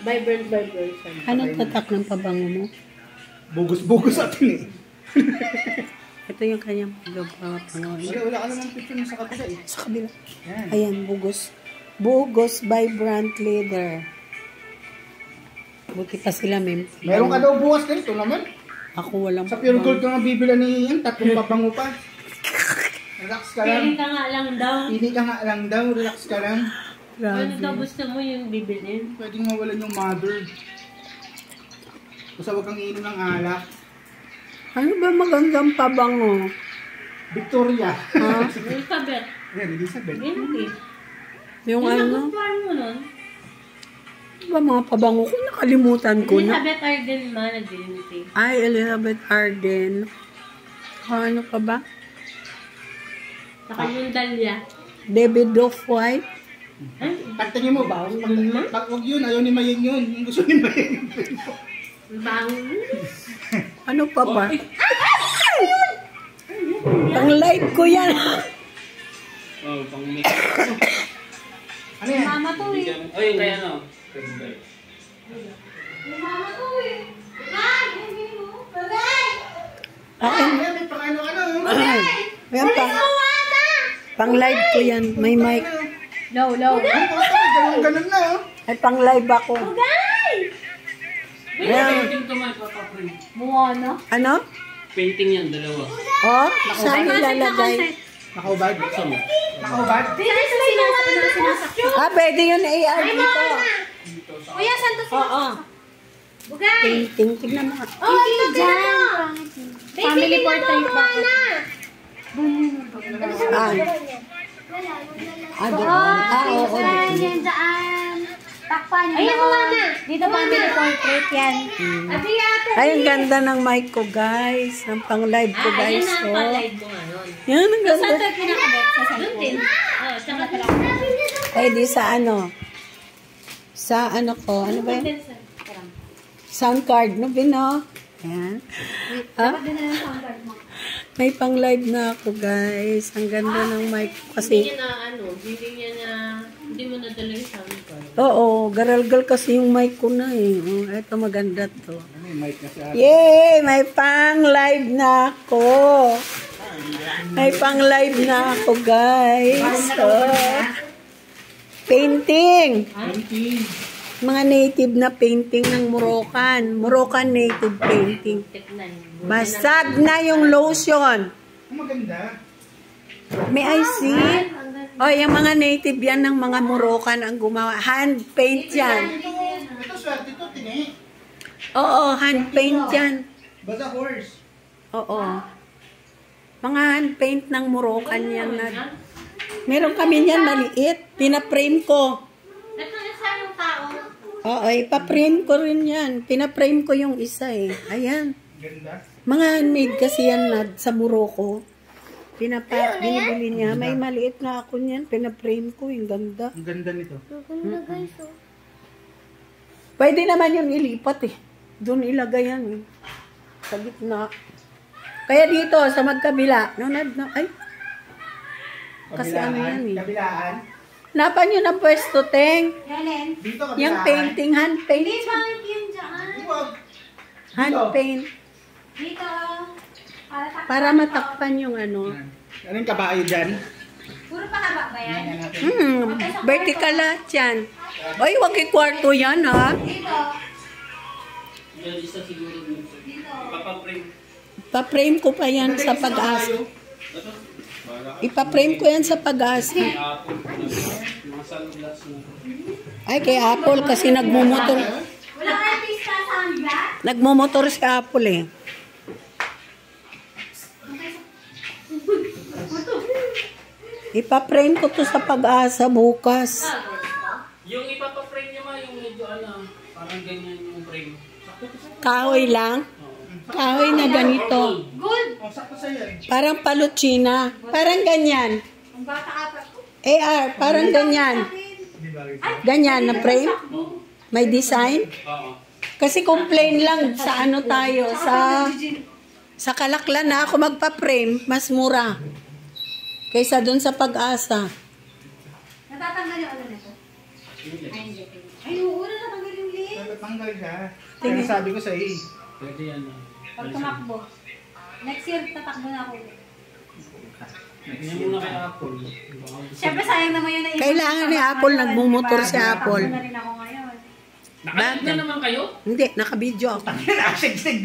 Vibrant. Anong tatak ng pabango mo? Bugos-bugos atin eh. Ito yung kanyang pabango. Wala ka naman picture sa kabila eh. Sa kabila. Yan. Ayan, Bugos. Bugos Vibrant Leather. Buti pa sila, ma'am. Meron ka daw bukas ganito naman. Ako walang Sa Pure Gold ka nga bibila ni yan, tatlong pabango pa. Relax ka lang. Pili ka nga lang daw. Pili ka nga lang daw, relax ka lang. Ano daw gusto mo yung bibilin? Pwedeng mawalan yung mother. Basta huwag kang iinom ng alak. Ano ba magandang pabango? Victoria. Ha? Elizabeth. Yan, Elizabeth. Hindi. Yung ano? Nakumpaan mo nun? Ano ba mga pabango ko? Nakalimutan ko na. Elizabeth Arden man, nag-divinity. Ay, Elizabeth Arden. Ano pa ba? Saka yung Dahlia. David Off-White. Pagtingin mo ba? Pag huwag yun, ayaw ni Mayeng yun. Yung gusto ni Mayeng. Ano pa ba? Pang live ko yan. Oh, pang mix. Ano yan? Mama to eh. Ay, kaya ano? Mama to eh. Akin. May pang ano-ano. Ayan pa. Pang live ko yan. May mic. Low. Ganun na oh. Ay, pang live ako. Ayan. Painting to man, papaprint. Moana. Ano? Painting yan, dalawa. Oh, saan ilalagay? Nakaubad? Saan? Nakaubad? Sinasakyo. Ah, pwede yun AR dito. Kuya, saan to Oo. Bugay. Painting. Tignan mo. Oh, ito dyan. Family portrait ba? Ah. Ah, doon. Ah, oo. Yan daan. Takpan. Ayun mo na. Dito family portrait yan. Ay, ang ganda ng mic ko, guys. Ang pang live ko, guys. Ayun na ang Oh. pang-live mo nga nun. Yan, ang Saan ganda. tayo pinakabit? Sa cellphone? Oo, tsaka talaga. Pwede sa ano? Sa ano ko? Ano ba yun? Sound card. No, Bino? Ayan. Ha? May pang live na ako, guys. Ang ganda ng mic ko kasi. Hindi mo nadala yung sound card. Oo, garal-gal kasi yung mic ko na eh. Oh, eto maganda to. Ano yung mic na siya? Yay! May pang live na ako. May pang live na ako, guys. Oh. Painting. Mga native na painting ng Moroccan. Moroccan native painting. Basag na yung lotion. Ang maganda. May I see? Oh, yung mga native yan ng mga Moroccan ang gumawa. Hand paint yan. Ito swerte ito, tini. Oo, hand paint yan. Basta horse. Oo. Mga hand paint ng Moroccan yan. Meron kami yan maliit. Pinaprame ko. Saan yung tao? Oo, ipaprame ko rin yan. Pinaprame ko yung isa eh. Ayan. Ganda. Mga handmade kasi yan na sa Morocco. Binibili niya. May maliit na ako niyan. Pinaprame ko. Yung ganda. Ang ganda nito. Pwede naman yung ilipat eh. Doon ilagay yan eh. Sa gitna. Kaya dito, sa magkabila. Ay. Kasi ano yan eh. Kabilaan. Napan nyo ng pwesto, Teng. Yalen. Dito kabilaan. Yung painting, hand paint. Hindi ba yun dyan? Huwag. Hand paint. Dito. Para matakpan yung ano. Anong kabayo dyan? Puro pahaba ba yan? Vertical lahat yan. Ay, wag kwarto yan ha. Dito. Yan, isa siguro dito. Ipapaprint. Ipaprame ko pa yan sa pag-asa. Ipaprame ko yan sa pag-asa. Apple. Mga sunglass na. Ay, kay Apple kasi nagmumotor. Wala artista sa hanggang? Nagmumotor si Apple eh. Ipaprame ko to sa pag-asa bukas. Yung ipapaprint nyo yung medyo parang ganyan yung frame. Kahoy lang. Kahoy na ganito. Good. Oh, sakto sa'yo yan. Parang palutsina. Parang ganyan. Ang bata apat ko. AR, parang ganyan. Ganyan na frame. May design. Oo. Kasi complain lang sa ano tayo, sa Kalaklan na ako magpa-frame, mas mura. Kaysa dun sa Pag-asa. Natatanggal yung ano nito? Ay, oo, natatanggal yung link. tumagal siya. Kaya sabi ko sa'yo eh. Pwede yan. Pag tumakbo. Next year, tatakbo na ako. Ganyan muna kay Apple. Siyempre, sayang naman yun na Kailangan ni Apple, nagmumotor si Apple. Tatakbo na rin ako ngayon. Nakalive na naman kayo? Hindi, naka-video ako. Sigsig